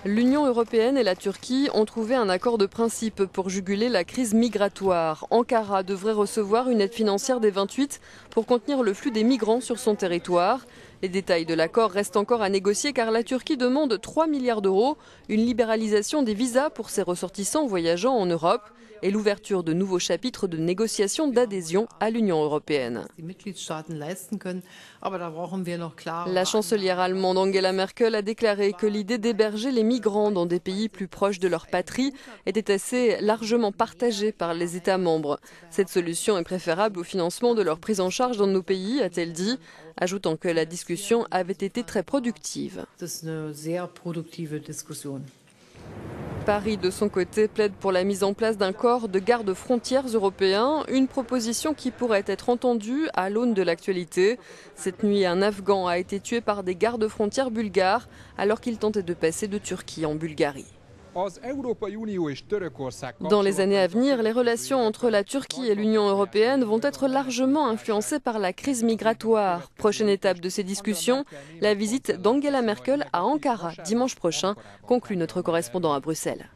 L'Union européenne et la Turquie ont trouvé un accord de principe pour juguler la crise migratoire. Ankara devrait recevoir une aide financière des 28 pour contenir le flux des migrants sur son territoire. Les détails de l'accord restent encore à négocier car la Turquie demande 3 milliards d'euros, une libéralisation des visas pour ses ressortissants voyageant en Europe et l'ouverture de nouveaux chapitres de négociations d'adhésion à l'Union européenne. La chancelière allemande Angela Merkel a déclaré que l'idée d'héberger les migrants dans des pays plus proches de leur patrie était assez largement partagée par les États membres. Cette solution est préférable au financement de leur prise en charge dans nos pays, a-t-elle dit, ajoutant que la discussion avait été très productive. Paris, de son côté, plaide pour la mise en place d'un corps de gardes-frontières européens, une proposition qui pourrait être entendue à l'aune de l'actualité. Cette nuit, un Afghan a été tué par des gardes-frontières bulgares alors qu'il tentait de passer de Turquie en Bulgarie. Dans les années à venir, les relations entre la Turquie et l'Union européenne vont être largement influencées par la crise migratoire. Prochaine étape de ces discussions, la visite d'Angela Merkel à Ankara dimanche prochain, conclut notre correspondant à Bruxelles.